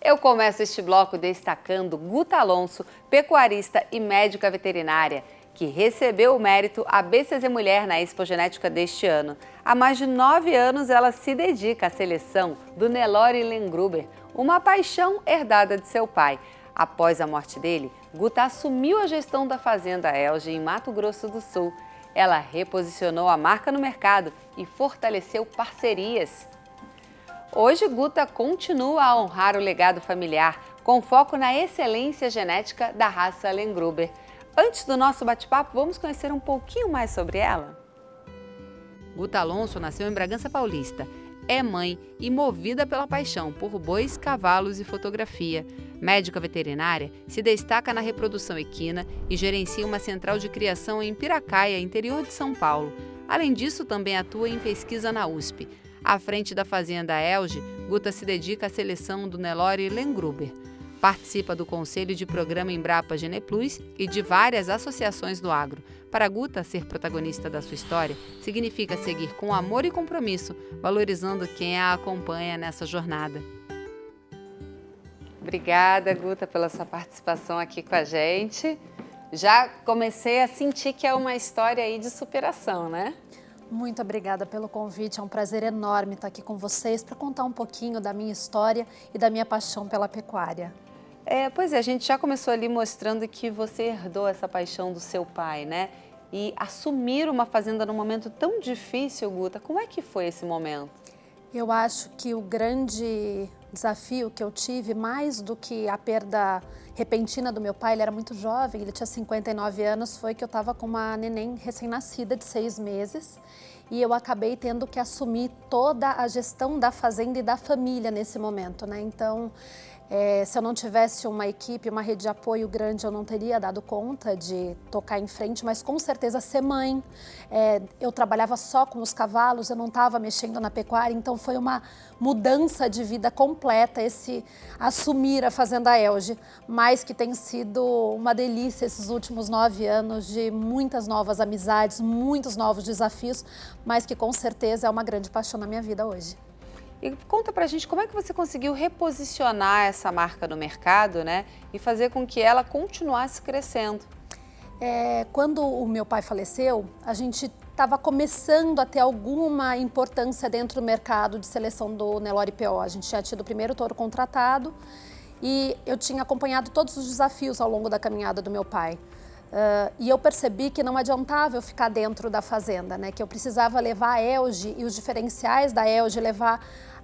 Eu começo este bloco destacando Guta Alonso, pecuarista e médica veterinária, que recebeu o mérito ABCZ Mulher na Expo Genética deste ano. Há mais de 9 anos, ela se dedica à seleção do Nelore Lengruber, uma paixão herdada de seu pai. Após a morte dele, Guta assumiu a gestão da Fazenda Elge, em Mato Grosso do Sul. Ela reposicionou a marca no mercado e fortaleceu parcerias. Hoje, Guta continua a honrar o legado familiar, com foco na excelência genética da raça Lengruber. Antes do nosso bate-papo, vamos conhecer um pouquinho mais sobre ela? Guta Alonso nasceu em Bragança Paulista. É mãe e movida pela paixão por bois, cavalos e fotografia. Médica veterinária, se destaca na reprodução equina e gerencia uma central de criação em Piracaia, interior de São Paulo. Além disso, também atua em pesquisa na USP. À frente da Fazenda Elge, Guta se dedica à seleção do Nelore Lengruber. Participa do Conselho de Programa Embrapa Geneplus e de várias associações do agro. Para Guta, ser protagonista da sua história significa seguir com amor e compromisso, valorizando quem a acompanha nessa jornada. Obrigada, Guta, pela sua participação aqui com a gente. Já comecei a sentir que é uma história aí de superação, né? Muito obrigada pelo convite, é um prazer enorme estar aqui com vocês para contar um pouquinho da minha história e da minha paixão pela pecuária. Pois é, a gente já começou ali mostrando que você herdou essa paixão do seu pai, né? E assumir uma fazenda num momento tão difícil, Guta, como é que foi esse momento? Eu acho que o grande desafio que eu tive, mais do que a perda repentina do meu pai, ele era muito jovem, ele tinha 59 anos, foi que eu estava com uma neném recém-nascida de 6 meses e eu acabei tendo que assumir toda a gestão da fazenda e da família nesse momento, né? Então, se eu não tivesse uma equipe, uma rede de apoio grande, eu não teria dado conta de tocar em frente, mas com certeza ser mãe. Eu trabalhava só com os cavalos, eu não estava mexendo na pecuária, então foi uma mudança de vida completa esse assumir a Fazenda Elge, mas que tem sido uma delícia esses últimos 9 anos de muitas novas amizades, muitos novos desafios, mas que com certeza é uma grande paixão na minha vida hoje. E conta pra gente como é que você conseguiu reposicionar essa marca no mercado, né? E fazer com que ela continuasse crescendo. Quando o meu pai faleceu, a gente estava começando a ter alguma importância dentro do mercado de seleção do Nelore PO. A gente tinha tido o primeiro touro contratado e eu tinha acompanhado todos os desafios ao longo da caminhada do meu pai. E eu percebi que não adiantava eu ficar dentro da fazenda, né? Que eu precisava levar a Elge e os diferenciais da Elge, levar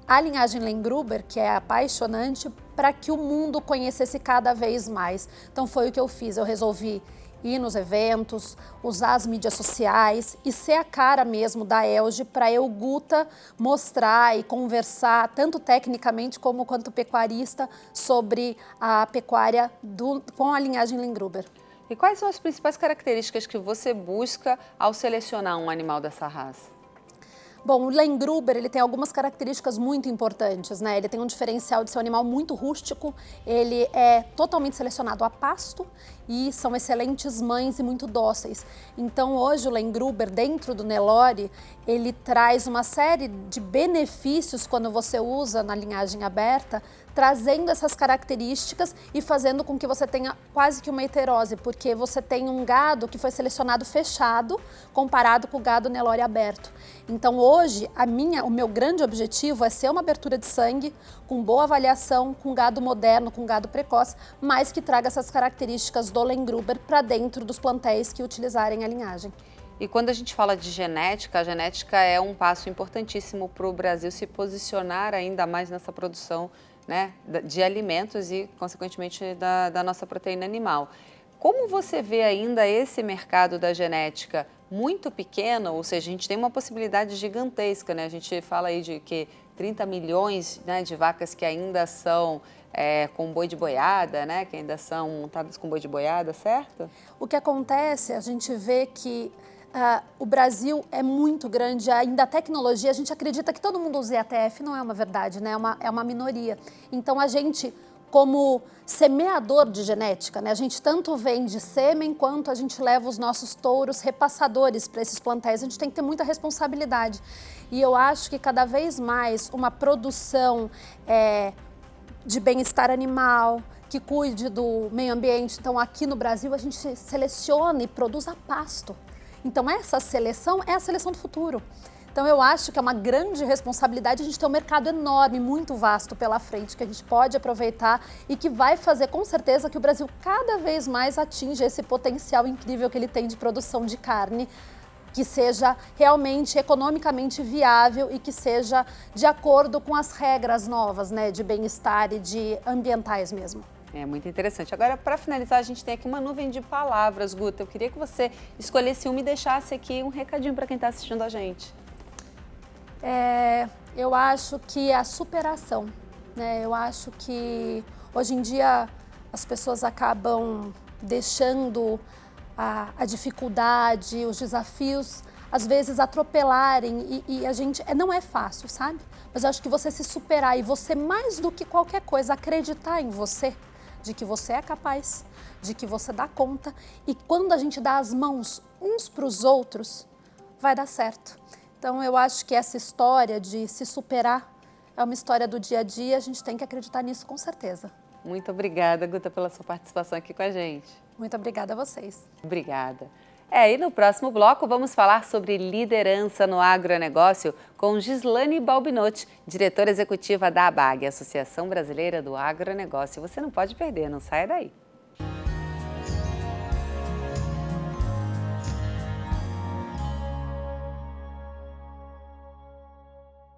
a linhagem Lengruber, que é apaixonante, para que o mundo conhecesse cada vez mais. Então foi o que eu fiz, eu resolvi ir nos eventos, usar as mídias sociais e ser a cara mesmo da Elge para eu, Guta, mostrar e conversar, tanto tecnicamente como quanto pecuarista, sobre a pecuária com a linhagem Lengruber. E quais são as principais características que você busca ao selecionar um animal dessa raça? Bom, o Lengruber, ele tem algumas características muito importantes, né? Ele tem um diferencial de ser um animal muito rústico, ele é totalmente selecionado a pasto e são excelentes mães e muito dóceis. Então, hoje o Lengruber, dentro do Nelore, ele traz uma série de benefícios quando você usa na linhagem aberta, trazendo essas características e fazendo com que você tenha quase que uma heterose, porque você tem um gado que foi selecionado fechado comparado com o gado Nelore aberto. Então hoje o meu grande objetivo é ser uma abertura de sangue com boa avaliação, com gado moderno, com gado precoce, mas que traga essas características do Lengruber para dentro dos plantéis que utilizarem a linhagem. E quando a gente fala de genética, a genética é um passo importantíssimo para o Brasil se posicionar ainda mais nessa produção, né, de alimentos e, consequentemente, da nossa proteína animal. Como você vê ainda esse mercado da genética muito pequeno, ou seja, a gente tem uma possibilidade gigantesca, né? A gente fala aí de que 30 milhões, né, de vacas que ainda são com boi de boiada, né, que ainda são montadas com boi de boiada, certo? O que acontece, a gente vê que o Brasil é muito grande, ainda a tecnologia, a gente acredita que todo mundo usa IATF, não é uma verdade, né? É uma minoria. Então a gente, como semeador de genética, né? A gente tanto vende sêmen quanto a gente leva os nossos touros repassadores para esses plantéis. A gente tem que ter muita responsabilidade. E eu acho que cada vez mais uma produção de bem-estar animal, que cuide do meio ambiente. Então, aqui no Brasil, a gente seleciona e produz a pasto. Então, essa seleção é a seleção do futuro. Então, eu acho que é uma grande responsabilidade a gente ter um mercado enorme, muito vasto pela frente, que a gente pode aproveitar e que vai fazer, com certeza, que o Brasil cada vez mais atinja esse potencial incrível que ele tem de produção de carne, que seja realmente economicamente viável e que seja de acordo com as regras novas, né, de bem-estar e de ambientais mesmo. É muito interessante. Agora, para finalizar, a gente tem aqui uma nuvem de palavras, Guta. Eu queria que você escolhesse uma e deixasse aqui um recadinho para quem está assistindo a gente. Eu acho que a superação, né? Eu acho que hoje em dia as pessoas acabam deixando a dificuldade, os desafios, às vezes atropelarem e a gente, não é fácil, sabe? Mas eu acho que você se superar e você, mais do que qualquer coisa, acreditar em você, de que você é capaz, de que você dá conta, e quando a gente dá as mãos uns para os outros, vai dar certo. Então eu acho que essa história de se superar é uma história do dia a dia, a gente tem que acreditar nisso com certeza. Muito obrigada, Guta, pela sua participação aqui com a gente. Muito obrigada a vocês. Obrigada. E no próximo bloco vamos falar sobre liderança no agronegócio com Gislane Balbinotti, diretora executiva da ABAG, Associação Brasileira do Agronegócio. Você não pode perder, não saia daí.